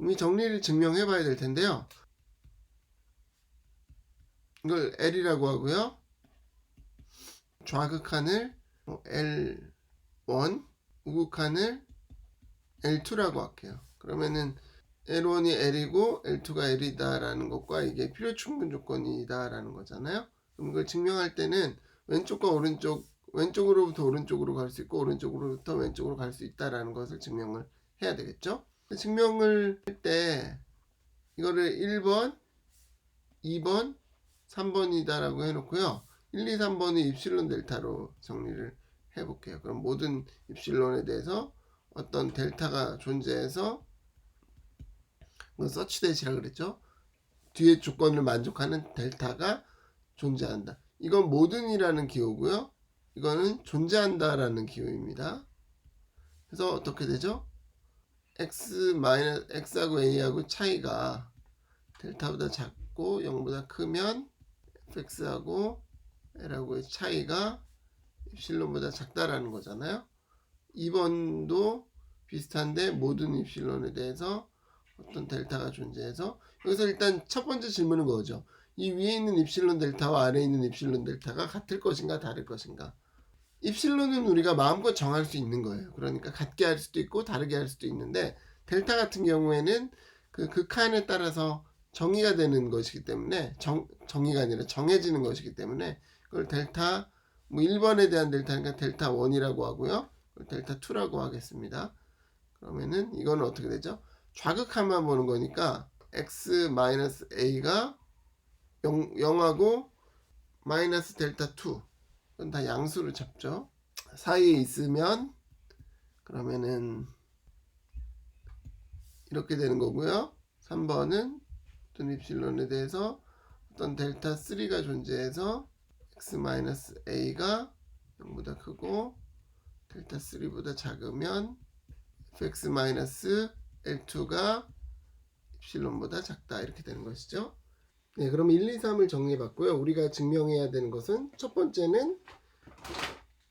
이 정리를 증명해 봐야 될 텐데요. 이걸 L이라고 하고요. 좌극한을 L1, 우극한을 L2라고 할게요. 그러면은 L1이 L이고 L2가 L이다 라는 것과 이게 필요 충분 조건이다 라는 거잖아요. 그럼 이걸 증명할 때는 왼쪽과 오른쪽, 왼쪽으로부터 오른쪽으로 갈 수 있고 오른쪽으로부터 왼쪽으로 갈 수 있다 라는 것을 증명을 해야 되겠죠. 증명을 할 때 이거를 1번, 2번, 3번이다 라고 해놓고요. 1, 2, 3번은 입실론 델타로 정리를 해볼게요. 그럼 모든 입실론에 대해서 어떤 델타가 존재해서 서치 대시라 그랬죠. 뒤에 조건을 만족하는 델타가 존재한다. 이건 모든이라는 기호고요. 이거는 존재한다라는 기호입니다. 그래서 어떻게 되죠? x하고 a하고 차이가 델타보다 작고 0보다 크면 fx하고 l하고의 차이가 입실론보다 작다라는 거잖아요. 2번도 비슷한데 모든 입실론에 대해서 어떤 델타가 존재해서 여기서 일단 첫 번째 질문은 그거죠. 이 위에 있는 입실론 델타와 아래에 있는 입실론 델타가 같을 것인가 다를 것인가. 입실론은 우리가 마음껏 정할 수 있는 거예요. 그러니까 같게 할 수도 있고 다르게 할 수도 있는데 델타 같은 경우에는 그 극한에 따라서 정의가 되는 것이기 때문에 정의가 아니라 정해지는 것이기 때문에 그걸 델타 1번에 대한 델타니까 델타 1이라고 하고요. 델타 2라고 하겠습니다. 그러면은 이거는 어떻게 되죠? 좌극한만 보는 거니까 x-a가 0하고 마이너스 델타 2 이건 다 양수로 잡죠. 사이에 있으면 그러면은 이렇게 되는 거고요. 3번은 어떤 입실론에 대해서 어떤 델타 3가 존재해서 x-a가 0보다 크고 델타 3보다 작으면 fx-L2가 입실론보다 작다 이렇게 되는 것이죠. 네, 그럼 1, 2, 3을 정리해 봤고요. 우리가 증명해야 되는 것은 첫 번째는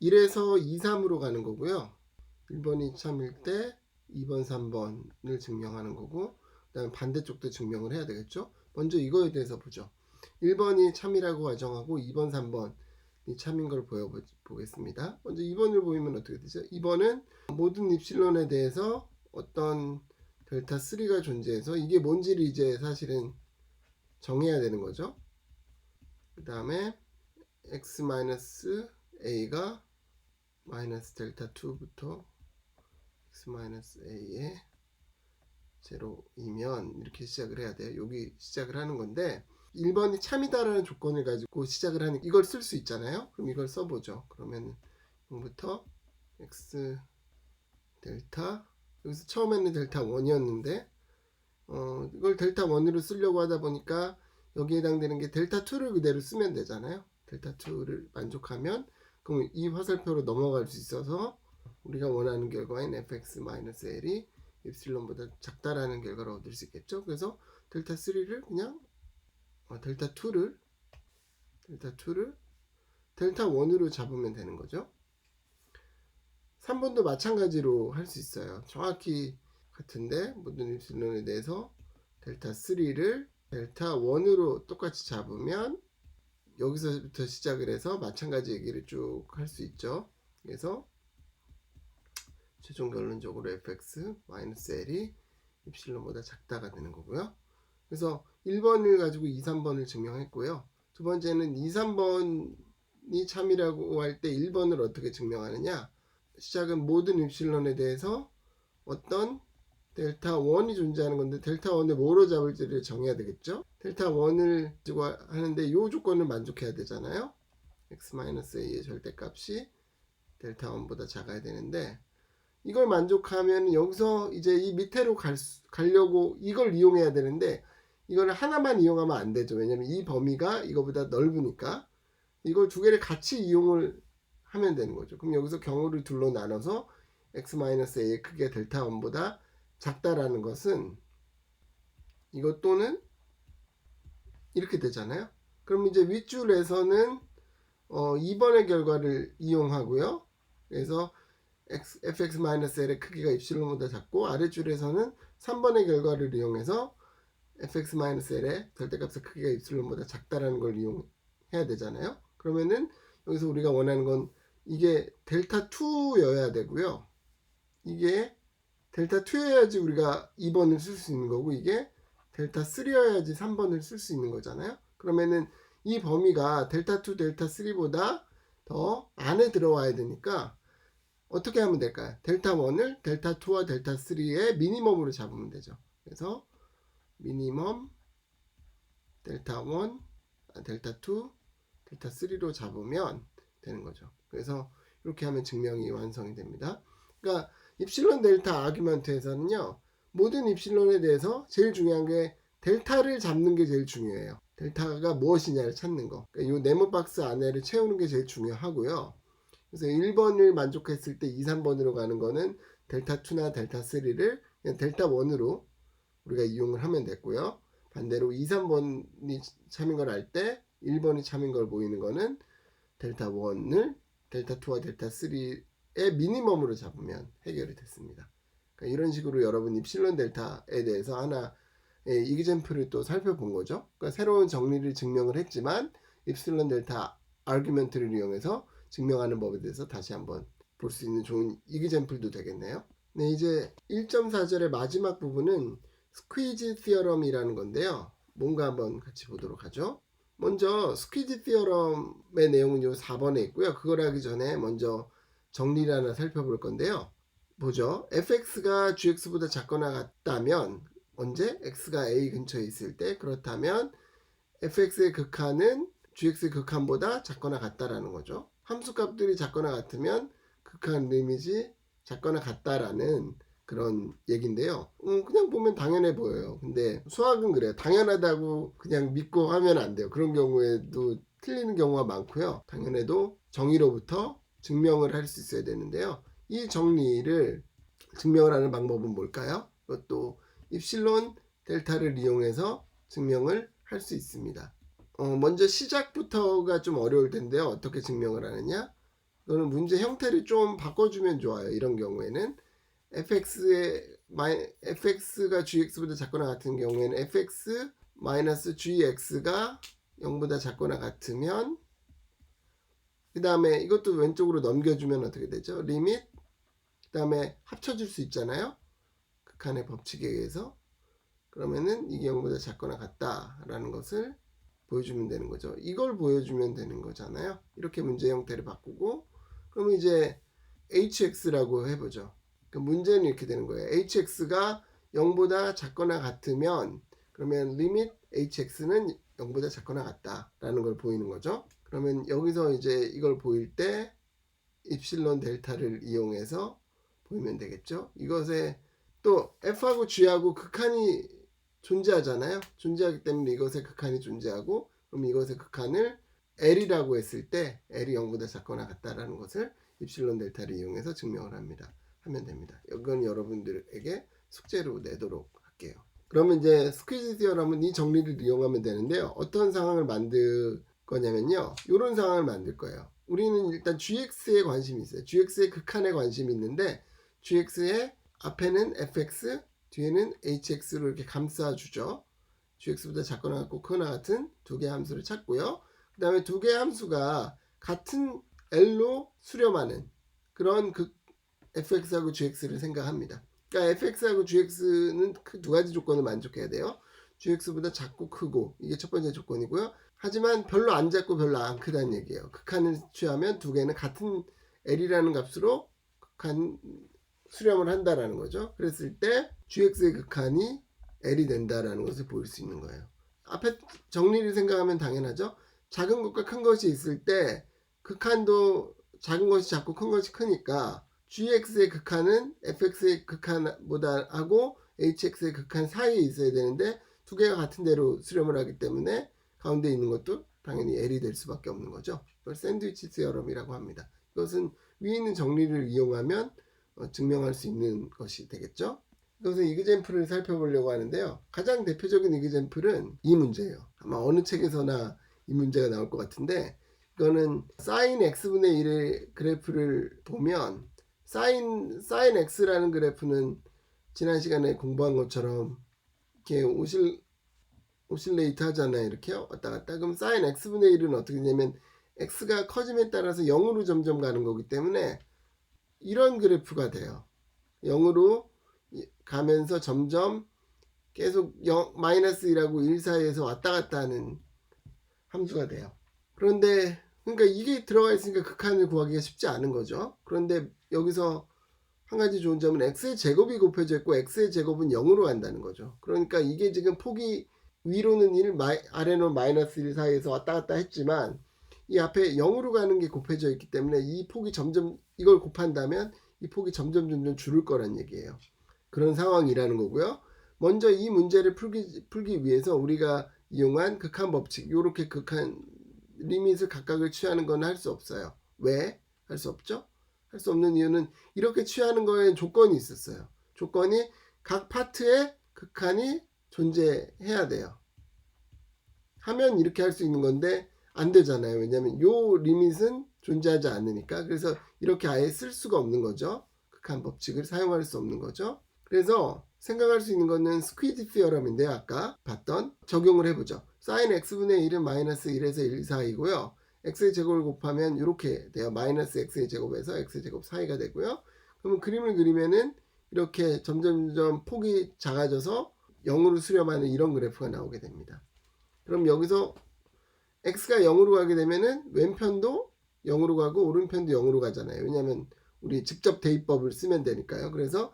1에서 2, 3으로 가는 거고요. 1번이 참일 때 2번, 3번을 증명하는 거고 그 다음에 반대쪽도 증명을 해야 되겠죠. 먼저 이거에 대해서 보죠. 1번이 참이라고 가정하고 2번, 3번이 참인 걸 보여보겠습니다. 먼저 2번을 보이면 어떻게 되죠? 2번은 모든 입실론에 대해서 어떤 델타 3가 존재해서 이게 뭔지를 이제 사실은 정해야 되는 거죠. 그 다음에 x-a가 마이너스 델타 2부터 x-a의 제로이면 이렇게 시작을 해야 돼요. 여기 시작을 하는 건데 1번이 참이다라는 조건을 가지고 시작을 하는 이걸 쓸 수 있잖아요. 그럼 이걸 써보죠. 그러면 0부터 x 델타 여기서 처음에는 델타 1이었는데 이걸 델타 1으로 쓰려고 하다 보니까 여기에 해당되는 게 델타 2를 그대로 쓰면 되잖아요. 델타 2를 만족하면 그럼 이 화살표로 넘어갈 수 있어서 우리가 원하는 결과인 fx-l이 입실론보다 작다라는 결과를 얻을 수 있겠죠. 그래서 델타 3를 그냥 델타 2를 델타 1으로 잡으면 되는 거죠. 3번도 마찬가지로 할 수 있어요. 정확히 같은데 모든 입실론에 대해서 델타 3를 델타 1으로 똑같이 잡으면 여기서부터 시작을 해서 마찬가지 얘기를 쭉 할 수 있죠. 그래서 최종 결론적으로 fx-l이 입실론보다 작다가 되는 거고요. 그래서 1번을 가지고 2, 3번을 증명했고요. 두 번째는 2, 3번이 참이라고 할 때 1번을 어떻게 증명하느냐. 시작은 모든 입실론에 대해서 어떤 델타 1이 존재하는 건데 델타 1을 뭐로 잡을지를 정해야 되겠죠. 델타 1을 가지고 하는데 이 조건을 만족해야 되잖아요. x-a의 절대값이 델타 1보다 작아야 되는데 이걸 만족하면 여기서 이제 이 밑에로 가려고 이걸 이용해야 되는데 이걸 하나만 이용하면 안 되죠. 왜냐면 이 범위가 이거보다 넓으니까 이걸 두 개를 같이 이용을 하면 되는 거죠. 그럼 여기서 경우를 둘로 나눠서 x-a의 크기가 델타 1보다 작다라는 것은 이것 또는 이렇게 되잖아요. 그럼 이제 윗줄에서는 2번의 결과를 이용하고요. 그래서 fx-l의 크기가 입실론보다 작고 아랫줄에서는 3번의 결과를 이용해서 fx-l의 절대값의 크기가 입실론보다 작다라는 걸 이용해야 되잖아요. 그러면은 여기서 우리가 원하는 건 이게 델타 2여야 되고요. 이게 델타 2여야지 우리가 2번을 쓸 수 있는 거고, 이게 델타 3여야지 3번을 쓸 수 있는 거잖아요. 그러면은 이 범위가 델타 2, 델타 3보다 더 안에 들어와야 되니까 어떻게 하면 될까요? 델타 1을 델타 2와 델타 3의 미니멈으로 잡으면 되죠. 그래서 미니멈 델타 1, 델타 2, 델타 3로 잡으면 되는 거죠. 그래서 이렇게 하면 증명이 완성이 됩니다. 그러니까 입실론 델타 아규먼트에서는요, 모든 입실론에 대해서 제일 중요한 게 델타를 잡는 게 제일 중요해요. 델타가 무엇이냐를 찾는 거. 그러니까 이 네모 박스 안에를 채우는 게 제일 중요하고요. 그래서 1번을 만족했을 때 2, 3번으로 가는 거는 델타 2나 델타 3를 그냥 델타 1으로 우리가 이용을 하면 됐고요. 반대로 2, 3번이 참인 걸 알 때 1번이 참인 걸 보이는 거는 델타 1을 델타 2와 델타 3의 미니멈으로 잡으면 해결이 됐습니다. 그러니까 이런 식으로 여러분 입실론 델타에 대해서 하나의 이그젬플을 또 살펴본 거죠. 그러니까 새로운 정리를 증명을 했지만 입실론 델타 아규먼트를 이용해서 증명하는 법에 대해서 다시 한번 볼 수 있는 좋은 이그젬플도 되겠네요. 네, 이제 1.4절의 마지막 부분은 스퀴즈 티어럼이라는 건데요. 뭔가 한번 같이 보도록 하죠. 먼저 스퀴즈 티어럼의 내용은 요 4번에 있고요. 그걸 하기 전에 먼저 정리를 하나 살펴볼 건데요. 보죠. fx가 gx보다 작거나 같다면 언제? x가 a 근처에 있을 때, 그렇다면 fx의 극한은 gx의 극한보다 작거나 같다라는 거죠. 함수값들이 작거나 같으면 극한 리밋이 작거나 같다라는 그런 얘기인데요. 그냥 보면 당연해 보여요. 근데 수학은 그래요. 당연하다고 그냥 믿고 하면 안 돼요. 그런 경우에도 틀리는 경우가 많고요. 당연해도 정의로부터 증명을 할 수 있어야 되는데요. 이 정리를 증명을 하는 방법은 뭘까요? 그것도 입실론 델타를 이용해서 증명을 할 수 있습니다. 먼저 시작부터가 좀 어려울 텐데요. 어떻게 증명을 하느냐? 이거는 문제 형태를 좀 바꿔주면 좋아요. 이런 경우에는 fx가 gx보다 작거나 같은 경우에는 fx gx가 0보다 작거나 같으면, 그 다음에 이것도 왼쪽으로 넘겨주면 어떻게 되죠? 리밋, 그 다음에 합쳐줄 수 있잖아요. 극한의 법칙에 의해서. 그러면은 이게 0보다 작거나 같다라는 것을 보여주면 되는 거죠. 이걸 보여주면 되는 거잖아요. 이렇게 문제 형태를 바꾸고, 그러면 이제 hx라고 해보죠. 그 문제는 이렇게 되는 거예요. hx가 0보다 작거나 같으면, 그러면 리밋 hx는 0보다 작거나 같다라는 걸 보이는 거죠. 그러면 여기서 이제 이걸 보일 때 입실론 델타를 이용해서 보이면 되겠죠. 이것에 또 f하고 g하고 극한이 존재하잖아요. 존재하기 때문에 이것의 극한이 존재하고, 그럼 이것의 극한을 L이라고 했을 때 L이 0보다 작거나 같다라는 것을 입실론 델타를 이용해서 증명을 하면 됩니다. 이건 여러분들에게 숙제로 내도록 할게요. 그러면 이제 스퀴즈 티어럼은 이 정리를 이용하면 되는데요. 어떤 상황을 만들 거냐면요. 이런 상황을 만들 거예요. 우리는 일단 gx에 관심이 있어요. gx의 극한에 관심이 있는데, gx의 앞에는 fx, 뒤에는 hx로 이렇게 감싸주죠. gx보다 작거나 같고 크거나 같은 두 개의 함수를 찾고요. 그 다음에 두 개의 함수가 같은 L로 수렴하는 그런 fx하고 gx를 생각합니다. 그러니까 fx하고 gx는 그 두 가지 조건을 만족해야 돼요. gx보다 작고 크고, 이게 첫 번째 조건이고요. 하지만 별로 안 작고 별로 안 크다는 얘기예요. 극한을 취하면 두 개는 같은 L이라는 값으로 극한 수렴을 한다라는 거죠. 그랬을 때 gx의 극한이 L이 된다라는 것을 보일 수 있는 거예요. 앞에 정리를 생각하면 당연하죠. 작은 것과 큰 것이 있을 때 극한도 작은 것이 작고 큰 것이 크니까 gx의 극한은 fx의 극한보다 하고 hx의 극한 사이에 있어야 되는데, 두 개가 같은 대로 수렴을 하기 때문에 가운데 있는 것도 당연히 L이 될 수밖에 없는 거죠. 이걸 샌드위치 티어럼이라고 합니다. 이것은 위에 있는 정리를 이용하면 증명할 수 있는 것이 되겠죠. 그래서 이그젬플을 살펴보려고 하는데요. 가장 대표적인 이그젬플은 이 문제예요. 아마 어느 책에서나 이 문제가 나올 것 같은데, 이거는 sin x분의 1의 그래프를 보면 sin x라는 그래프는 지난 시간에 공부한 것처럼 이렇게 오실레이트 하잖아요. 이렇게 왔다 갔다. 그럼 사인 x분의 1은 어떻게 되냐면 x가 커짐에 따라서 0으로 점점 가는 거기 때문에 이런 그래프가 돼요. 0으로 가면서 점점 계속 마이너스 1하고 1 사이에서 왔다 갔다 하는 함수가 돼요. 그런데 그러니까 이게 들어가 있으니까 극한을 구하기가 쉽지 않은 거죠. 그런데 여기서 한 가지 좋은 점은 x의 제곱이 곱해져 있고 x의 제곱은 0으로 간다는 거죠. 그러니까 이게 지금 폭이 위로는 1, 아래로는 마이너스 1 사이에서 왔다 갔다 했지만 이 앞에 0으로 가는 게 곱해져 있기 때문에 이 폭이 점점 이걸 곱한다면 이 폭이 점점 줄을 거란 얘기예요. 그런 상황이라는 거고요. 먼저 이 문제를 풀기 위해서 우리가 이용한 극한 법칙, 이렇게 극한 리밋을 각각을 취하는 건 할 수 없어요. 왜? 할 수 없죠? 할 수 없는 이유는 이렇게 취하는 거에 조건이 있었어요. 조건이 각 파트에 극한이 존재해야 돼요. 하면 이렇게 할 수 있는 건데 안 되잖아요. 왜냐하면 요 리밋은 존재하지 않으니까. 그래서 이렇게 아예 쓸 수가 없는 거죠. 극한 법칙을 사용할 수 없는 거죠. 그래서 생각할 수 있는 거는 스퀴즈 티어럼인데 아까 봤던 적용을 해보죠. sin x분의 1은 마이너스 1에서 1 사이고요. x의 제곱을 곱하면 이렇게 돼요. 마이너스 x의 제곱에서 x의 제곱 사이가 되고요. 그러면 그림을 그리면은 이렇게 점점 폭이 작아져서 0으로 수렴하는 이런 그래프가 나오게 됩니다. 그럼 여기서 x가 0으로 가게 되면은 왼편도 0으로 가고 오른편도 0으로 가잖아요. 왜냐하면 우리 직접 대입법을 쓰면 되니까요. 그래서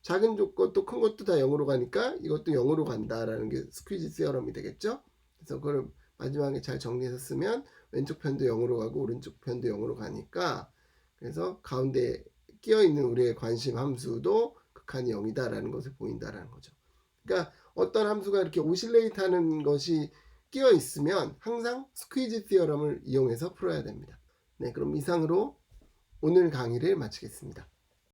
작은 것도 큰 것도 다 0으로 가니까 이것도 0으로 간다라는 게 스퀴즈 시어럼이 되겠죠. 그래서 그걸 마지막에 잘 정리해서 쓰면 왼쪽 편도 0으로 가고 오른쪽 편도 0으로 가니까 그래서 가운데 끼어 있는 우리의 관심 함수도 극한이 0이다라는 것을 보인다라는 거죠. 그러니까 어떤 함수가 이렇게 오실레이트 하는 것이 끼어 있으면 항상 스퀴즈 티어럼을 이용해서 풀어야 됩니다. 네, 그럼 이상으로 오늘 강의를 마치겠습니다.